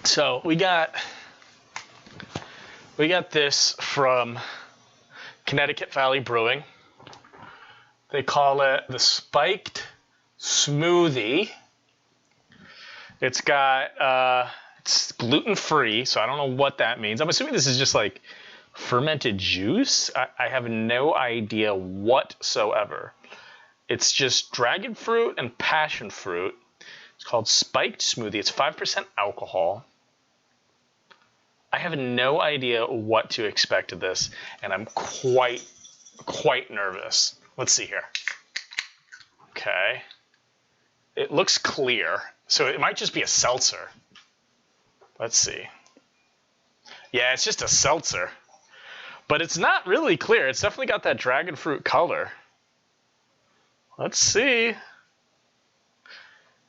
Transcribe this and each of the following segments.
So we got this from Connecticut Valley Brewing. They call it the Spiked Smoothie. It's got it's gluten-free, so I don't know what that means. I'm assuming this is just like fermented juice. I have no idea whatsoever. It's just dragon fruit and passion fruit. It's called Spiked Smoothie. It's 5% alcohol. I have no idea what to expect of this, and I'm quite nervous. Let's see here. Okay. It looks clear, so it might just be a seltzer. Let's see. Yeah, it's just a seltzer. But it's not really clear. It's definitely got that dragon fruit color. Let's see.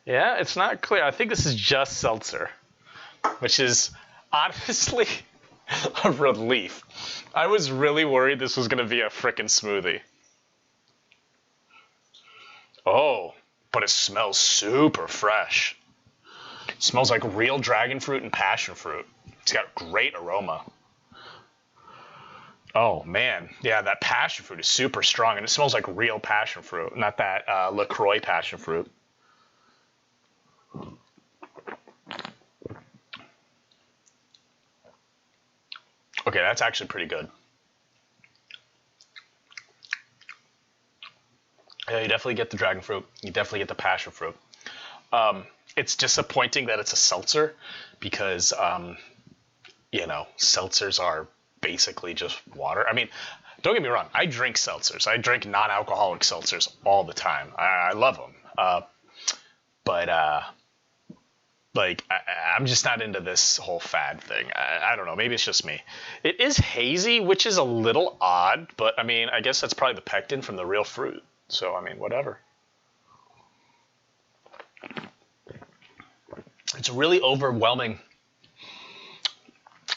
Yeah, it's not clear. I think this is just seltzer, which is honestly a relief. I was really worried this was going to be a frickin' smoothie. Oh, but it smells super fresh. It smells like real dragon fruit and passion fruit. It's got great aroma. Oh, man. Yeah, that passion fruit is super strong, and it smells like real passion fruit, not that LaCroix passion fruit. Okay, that's actually pretty good. Yeah, you definitely get the dragon fruit. You definitely get the passion fruit. It's disappointing that it's a seltzer because, you know, seltzers are basically just water. I mean, don't get me wrong. I drink seltzers. I drink non-alcoholic seltzers all the time. I love them. Like, I'm just not into this whole fad thing. I don't know. Maybe it's just me. It is hazy, which is a little odd, but I mean, I guess that's probably the pectin from the real fruit. So, I mean, whatever. It's really overwhelming.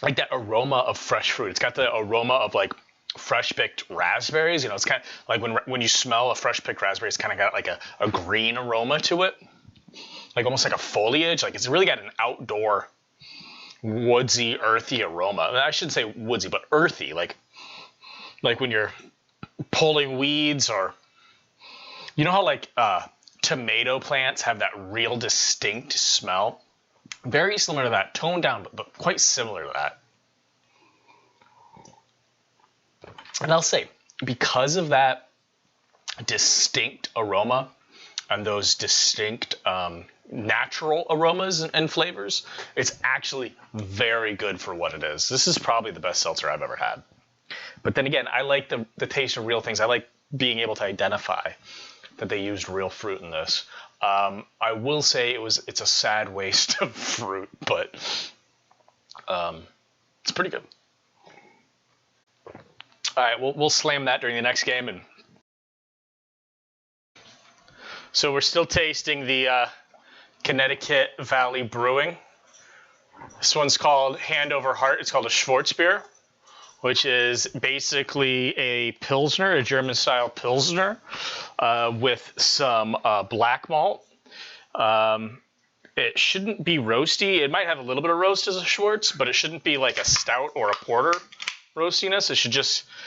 Like that aroma of fresh fruit. It's got the aroma of like fresh picked raspberries. You know, it's kind of like when you smell a fresh picked raspberry, it's kind of got like a green aroma to it. Like almost like a foliage. Like it's really got an outdoor woodsy, earthy aroma. I shouldn't say woodsy, but earthy. Like when you're pulling weeds, or you know how like tomato plants have that real distinct smell? Very similar to that, toned down, but quite similar to that. And I'll say, because of that distinct aroma and those distinct natural aromas and flavors, it's actually very good for what it is. This is probably the best seltzer I've ever had. But then again, I like the taste of real things. I like being able to identify that they used real fruit in this. I will say it's a sad waste of fruit, but it's pretty good. All right, we'll slam that during the next game. And so we're still tasting the Connecticut Valley Brewing. This one's called Hand Over Heart. It's called a Schwarzbier, which is basically a Pilsner, a German-style Pilsner, with some black malt. It shouldn't be roasty. It might have a little bit of roast as a Schwartz, but it shouldn't be like a stout or a porter roastiness. It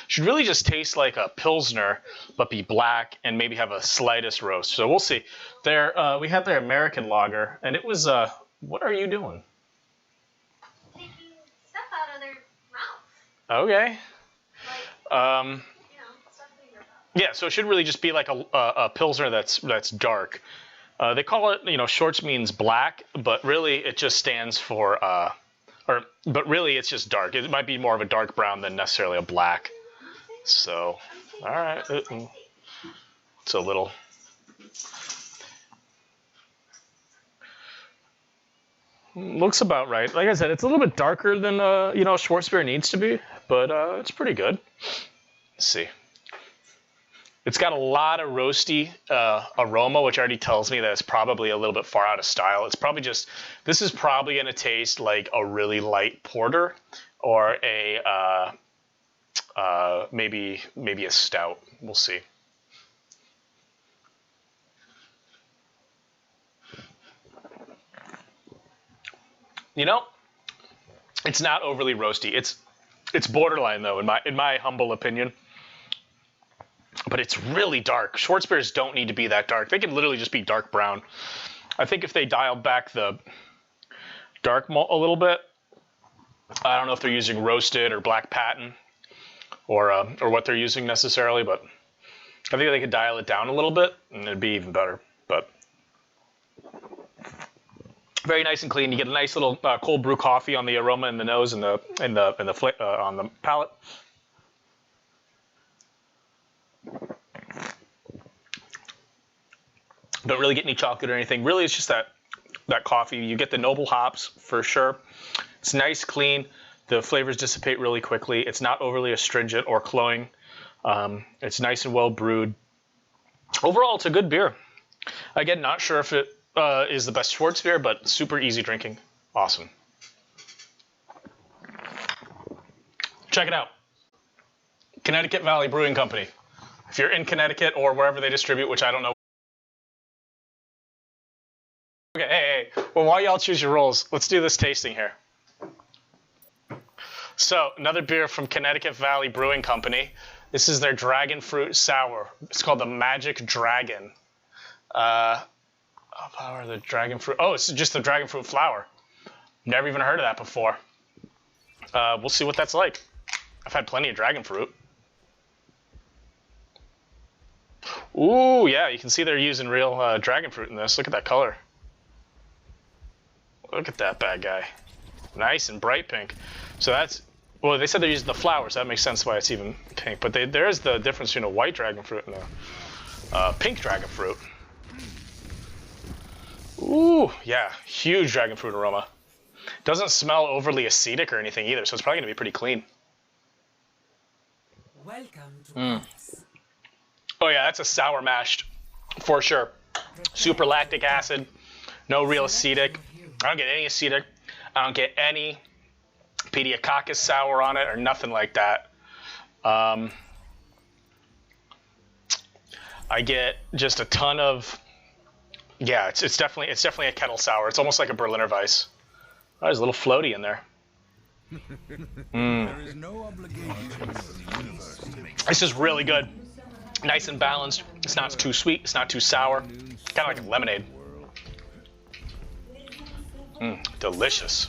should really just taste like a Pilsner, but be black and maybe have a slightest roast. So we'll see. We had their American lager, and it was, what are you doing? Taking stuff out of their mouth. Okay. Like, you know, stuff in your mouth. Yeah, so it should really just be like a Pilsner that's dark. They call it, you know, Schwartz means black, but really it just stands for, but really it's just dark. It might be more of a dark brown than necessarily a black. So, all right. It's a little. Looks about right. Like I said, it's a little bit darker than, you know, Schwarzbier needs to be, but it's pretty good. Let's see. It's got a lot of roasty aroma, which already tells me that it's probably a little bit far out of style. It's probably just, this is probably going to taste like a really light porter or a maybe a stout. We'll see. You know, It's not overly roasty. It's borderline though, in my humble opinion. But it's really dark. Schwarzbiers don't need to be that dark. They can literally just be dark brown. I think if they dialed back the dark malt a little bit, I don't know if they're using roasted or black patent or what they're using necessarily, but I think they could dial it down a little bit and it'd be even better. But very nice and clean. You get a nice little cold brew coffee on the aroma in the nose and on the palate. Don't really get any chocolate or anything. Really, it's just that coffee. You get the noble hops for sure. It's nice, clean. The flavors dissipate really quickly. It's not overly astringent or cloying. It's nice and well brewed. Overall, it's a good beer. Again, not sure if it is the best Schwarzbier, but super easy drinking. Awesome. Check it out. Connecticut Valley Brewing Company. If you're in Connecticut or wherever they distribute, which I don't know. Okay, hey. Well, while y'all choose your rolls, let's do this tasting here. So, another beer from Connecticut Valley Brewing Company. This is their Dragon Fruit Sour. It's called the Magic Dragon. Flower, the Dragon Fruit. Oh, it's just the Dragon Fruit flower. Never even heard of that before. We'll see what that's like. I've had plenty of dragon fruit. Ooh, yeah, you can see they're using real dragon fruit in this. Look at that color. Look at that bad guy. Nice and bright pink. So that's, well, they said they're using the flowers. So that makes sense why it's even pink. But there is the difference between a white dragon fruit and a pink dragon fruit. Ooh, yeah, huge dragon fruit aroma. Doesn't smell overly acetic or anything either, so it's probably going to be pretty clean. Welcome to Oh yeah, that's a sour mashed for sure. Super lactic acid, no real acetic. I don't get any acetic. I don't get any pediococcus sour on it or nothing like that. I get just a ton of, yeah, it's definitely a kettle sour. It's almost like a Berliner Weiss. Oh, there's a little floaty in there. There is no obligation. This is really good. Nice and balanced. It's not too sweet. It's not too sour. Kind of like a lemonade. Delicious.